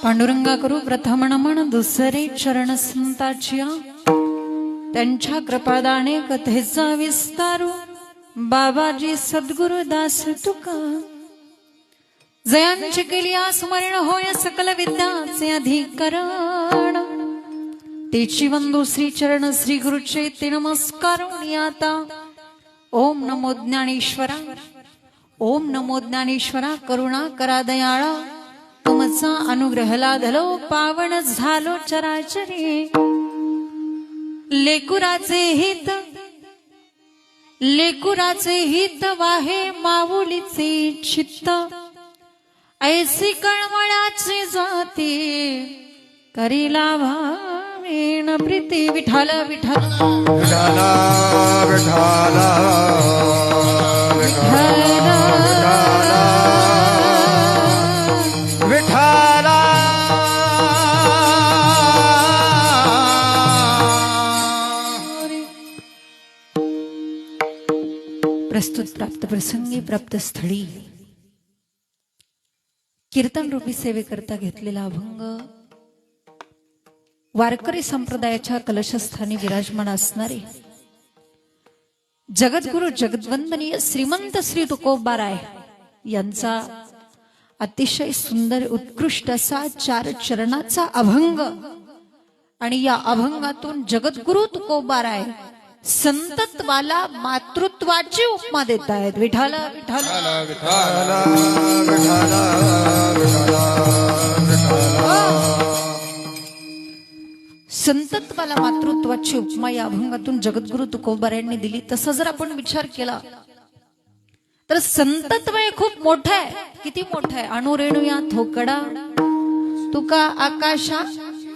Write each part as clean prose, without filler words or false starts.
पांडुरंगा करू प्रथम नमन दुसरे चरण संताच्या त्यांच्या कृपादाने कथेचा विस्तारू बाबाजी सद्गुरु दास तुका जयांची केली स्मरण होय सकल विद्याचे अधिकरण तेची वंदू श्री चरण श्री गुरुचे ते नमस्कार आता ओम नमो ज्ञानेश्वरा ओम नमो ज्ञानेश्वरा करुणा करा दयाळा तुमचा अनुग्रह लाधलो पावन झालो चराचरी लेकुराचे हित वाहे माऊलीचे चित्त ऐसी कळवळाची जाती करीला भावेन प्रीती विठाल विठाल विठाल विठाल विठाल प्रस्तुत प्राप्त प्रसंगी प्राप्त स्थळी कीर्तन रूपी सेवेकरता घेतलेला अभंग वारकरी संप्रदायाच्या कलशस्थानी विराजमान असणारे जगद्गुरु जगद्वंदनीय श्रीमंत श्री तुकोबाराय यांचा अतिशय सुंदर उत्कृष्ट असा 4 चरणाचा अभंग आणि या अभंगातून जगद्गुरु तुकोबाराय संतत्वाला मातृत्वाची उपमा देत आहेत. विठाल विठाल संतत्वाला मातृत्वाची उपमा या अभंगातून जगद्गुरु तुकोबारायांनी दिली. तसा जर आपण विचार केला तर संतत्व हे खूप मोठं आहे. किती मोठं आहे. अणुरेणू या थोकडा तुका आकाशा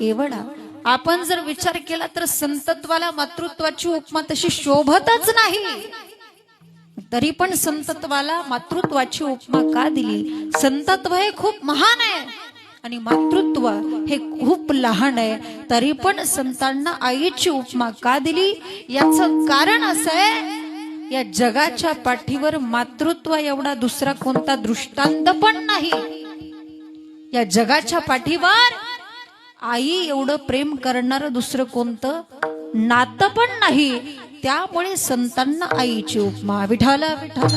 एवढा. आपण जर विचार केला तर संतत्वाला मातृत्वाची उपमा तशी शोभतच नाही. तरी पण संतत्वाला मातृत्वाची उपमा का दिली. संतत्व हे खूप महान आहे आणि मातृत्व हे खूप लहान आहे. तरी पण संतांना आईची उपमा का दिली. याचं कारण असं आहे या जगाच्या पाठीवर मातृत्व एवढा दुसरा कोणता दृष्टांत पण नाही. या जगाच्या पाठीवर आई एवढं प्रेम करणारं दुसरं कोणतं नातं पण नाही. त्यामुळे संतांना आईची उपमा. विठाल विठाल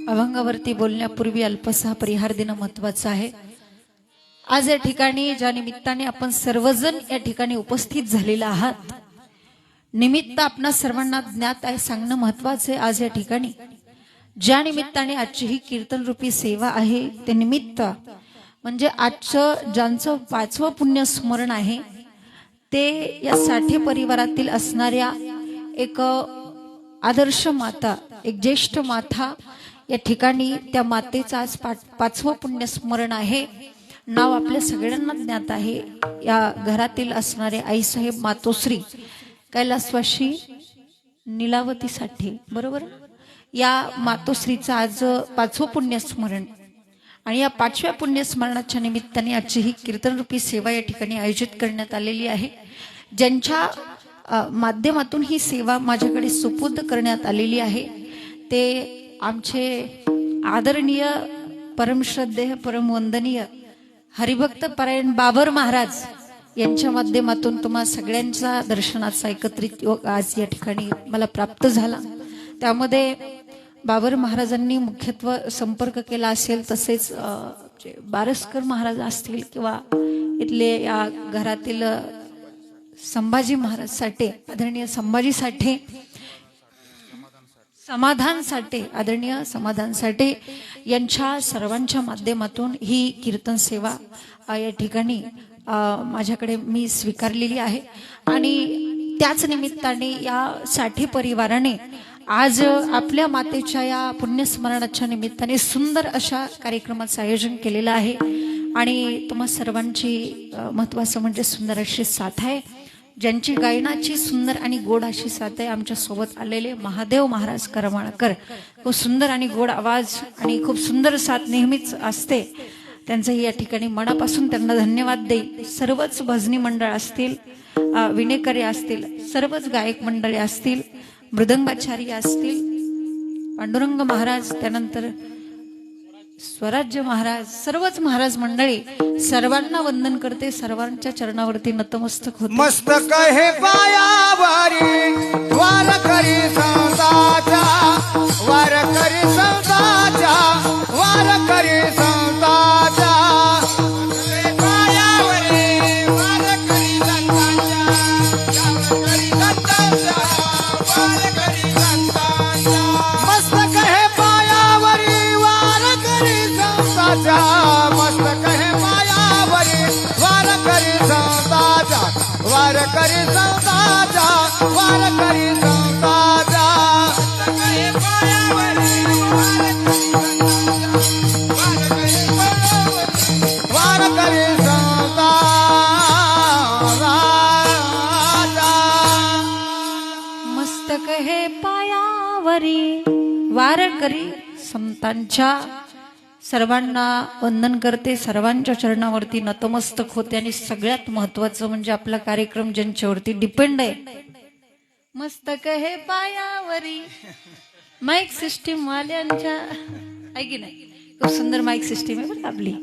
अभंगावरती बोलण्यापूर्वी अल्पसा परिहार देणं महत्वाचं आहे. आज या ठिकाणी ज्या निमित्ताने आपण सर्वजण या ठिकाणी उपस्थित झालेले आहात, निमित्त आपणा सर्वांना ज्ञात आहे सांगणं महत्वाचं आहे. आज या ठिकाणी ज्या निमित्ताने आजची ही कीर्तन रूपी सेवा आहे ते निमित्त म्हणजे आजचं ज्यांचं 5वं पुण्य स्मरण आहे ते या साठे परिवारातील असणाऱ्या एक आदर्श माता, एक ज्येष्ठ माता, या ठिकाणी त्या मातेचं आज 5वं पुण्य स्मरण आहे. नाव आपल्या सगळ्यांना ज्ञात आहे. या घरातील असणारे आईसाहेब मातोश्री कैलासवासी नीलावती साठे, बरोबर. या मातोश्रीचं आज 5वं पुण्यस्मरण आणि या 5व्या पुण्यस्मरणाच्या निमित्ताने आजची ही कीर्तन रूपी सेवा या ठिकाणी आयोजित करण्यात आलेली आहे. ज्यांच्या माध्यमातून ही सेवा माझ्याकडे सुपूर्द करण्यात आलेली आहे ते आमचे आदरणीय परमश्रद्धेय परमवंदनीय हरिभक्त परायण बाबर महाराज यांच्या माध्यमातून तुम्हा सगळ्यांचा दर्शनाचा एकत्रित योग आज या ठिकाणी मला प्राप्त झाला. त्यामध्ये बाबर महाराजांनी मुख्यत्व संपर्क केला असेल, तसेच बारसकर महाराज असतील किंवा इथले या घरातील संभाजी महाराज साठे, आदरणीय संभाजी साठे, समाधान साठे, आदरणीय समाधान साठे यांच्या सर्वांच्या माध्यमातून ही कीर्तन सेवा या ठिकाणी माझ्याकडे मी स्वीकारलेली आहे. आणि त्याच निमित्ताने या साठे परिवाराने आज आपल्या मातेच्या या पुण्यस्मरणाच्या निमित्ताने सुंदर अशा कार्यक्रमाचं आयोजन केलेलं आहे. आणि तुम्हा सर्वांची महत्वाचं म्हणजे सुंदर अशी साथ आहे. ज्यांची गायनाची सुंदर आणि गोड अशी साथ आहे आमच्या सोबत आलेले महादेव महाराज करमाळकर. खूप सुंदर आणि गोड आवाज आणि खूप सुंदर साथ नेहमीच असते. त्यांचंही या ठिकाणी मनापासून त्यांना धन्यवाद देईल. सर्वच भजनी मंडळ असतील, विणेकरी असतील, सर्वच गायक मंडळी असतील, मृदंगाचार्य असतील, पांडुरंग महाराज, त्यानंतर स्वराज्य महाराज, सर्वच महाराज मंडळी सर्वांना वंदन करते, सर्वांच्या चरणावरती नतमस्तक होते. मस्तक हे पायावरी वार करी संताचा, वार करी संताचा, वार करी संताचा. पायावरी वार करी संताचा, वार करी संताचा, वार करी संताचा. मस्तक हे पायावरी वार करी संताचा, मस्तक हे पायावरी वार करी संताचा, वार करी संताचा, वार करी संताचा. मस्तक हे पायावरी वार करी संताचा. मस्तक हे पायावरी वार करी संतांच्या, सर्वांना वंदन करते, सर्वांच्या चरणावरती नतमस्तक होते. आणि सगळ्यात महत्वाचं म्हणजे आपला कार्यक्रम ज्यांच्यावरती डिपेंड आहे, मस्तक हे पायावरी. माईक सिस्टीम वाल्यांच्या आहे की नाही, खूप सुंदर माईक सिस्टीम आहे बरं आपली.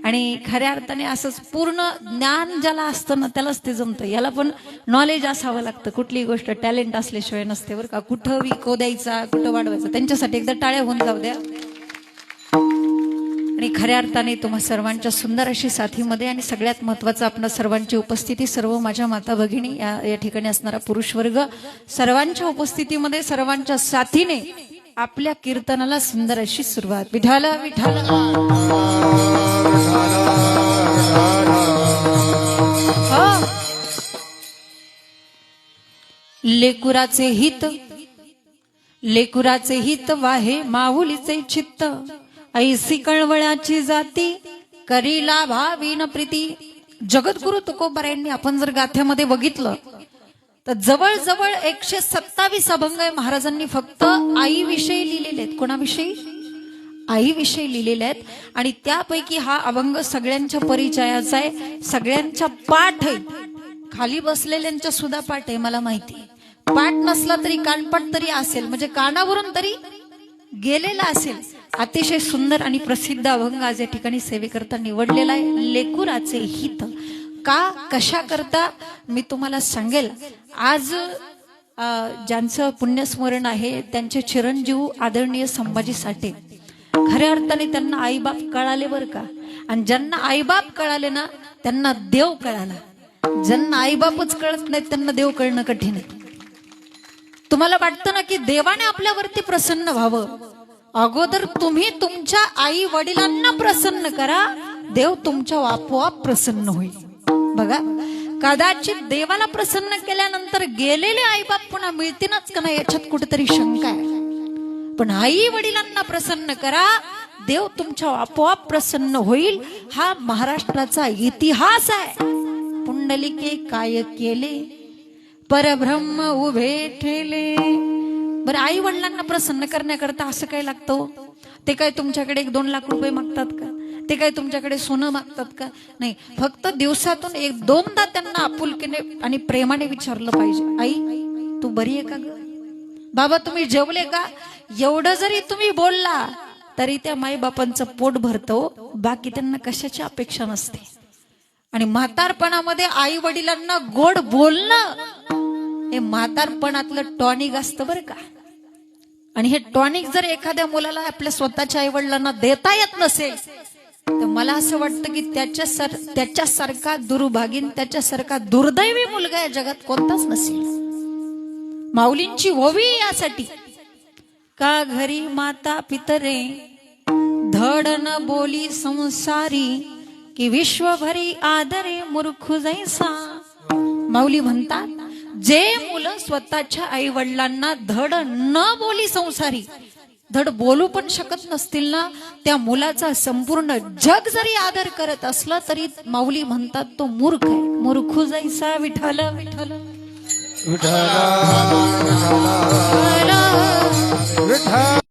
आणि खऱ्या अर्थाने असंच पूर्ण ज्ञान ज्याला असतं ना त्यालाच ते जमतं. याला पण नॉलेज असावं लागतं, कुठलीही गोष्ट टॅलेंट असल्याशिवाय नसते बरं का. कुठं विको द्यायचा, कुठं वाढवायचा, त्यांच्यासाठी एकदा टाळ्या होऊन जाऊ द्या. आणि खऱ्या अर्थाने तुम्हा सर्वांच्या सुंदर अशी साथीमध्ये, आणि सगळ्यात महत्वाचं आपणा सर्वांची उपस्थिती, सर्व माझ्या माता भगिनी, या ठिकाणी असणारा पुरुष वर्ग, सर्वांच्या उपस्थितीमध्ये, सर्वांच्या साथीने आपल्या कीर्तनाला सुंदर अशी सुरुवात. विठाल विठाल लेकुराचे हित, लेकुराचे हित वाहे माऊलीचे चित्त. ऐसी कळवळाची जाती करीला भावीन प्रीती. जगद्गुरु तुकोबारायांनी आपण जर गाथ्यामध्ये बघितलं तर जवळजवळ 127 अभंग महाराजांनी फक्त आईविषयी लिहिलेले आहेत. कोणाविषयी? आईविषयी लिहिलेले आहेत. आणि त्यापैकी हा अभंग सगळ्यांच्या परिचयाचा आहे, सगळ्यांच्या पाठ आहे. खाली बसलेल्यांच्या सुद्धा पाठ आहे, मला माहिती. पाठ नसला तरी कानपाठ तरी असेल, म्हणजे कानावरून तरी गेलेला असेल. अतिशय सुंदर आणि प्रसिद्ध अभंग आज या ठिकाणी सेवेकरता निवडलेला आहे. लेकुराचे हित का, कशा करता मी तुम्हाला सांगेल. आज ज्यांचं पुण्यस्मरण आहे त्यांचे चिरंजीव आदरणीय संभाजी साठे, खऱ्या अर्थाने त्यांना आईबाप कळाले बरं का. आणि ज्यांना आईबाप कळाले ना त्यांना देव कळाला. ज्यांना आईबापच कळत नाही त्यांना देव कळणं कठीण आहे. तुम्हाला वाटतं ना की देवाने आपल्यावरती प्रसन्न व्हावं, अगोदर तुम्ही तुमच्या आई वडिलांना प्रसन्न करा, देव तुमच्या आपोआप प्रसन्न होईल. बघा, कदाचित देवाला प्रसन्न केल्यानंतर गेलेले आईबाप पुन्हा मिळतीलच का नाही याच्यात कुठेतरी शंका आहे. पण आई वडिलांना प्रसन्न करा, देव तुमच्या आपोआप प्रसन्न होईल. हा महाराष्ट्राचा इतिहास आहे. पुंडलिके काय केले, परब्रह्म उभे ठेले. बरं, आई वडिलांना प्रसन्न करण्याकरता असं काय लागतं? ते काय तुमच्याकडे 1-2 लाख रुपये मागतात का? ते काय तुमच्याकडे सोनं मागतात का? नाही, फक्त दिवसातून 1-2दा त्यांना आपुलकीने आणि प्रेमाने विचारलं पाहिजे, आई तू बरी आहे का ग? बाबा तुम्ही जेवले का? एवढं जरी तुम्ही बोलला तरी त्या माईबापांचं पोट भरतो, बाकी त्यांना कशाची अपेक्षा नसते. आणि म्हातारपणामध्ये आई वडिलांना गोड बोलणं हे म्हातारपणातलं टॉनिक असतं बरं का. आणि हे टॉनिक जर एखाद्या मुलाला आपल्या स्वतःच्या आई वडिलांना देता येत नसेल तर मला असं वाटतं की त्याच्यासारखा दुर्भागीन, त्याच्यासारखा दुर्दैवी मुलगा या जगात कोणताच नसेल. माऊलींची ओवी यासाठी का घरी माता पितरे धड न बोली संसारी की विश्वभरी आदरे मूर्ख जैसा. माऊली म्हणतात, जे मुलं स्वतःच्या आई वडिलांना धड न बोली संसारी, धड बोलू पण शकत नसतील ना, त्या मुलाचा संपूर्ण जग जरी आदर करत असलं तरी माऊली म्हणतात तो मूर्ख आहे. मूर्ख जैसा विठ्ठल विठ्ठल विठ्ठल विठ्ठल.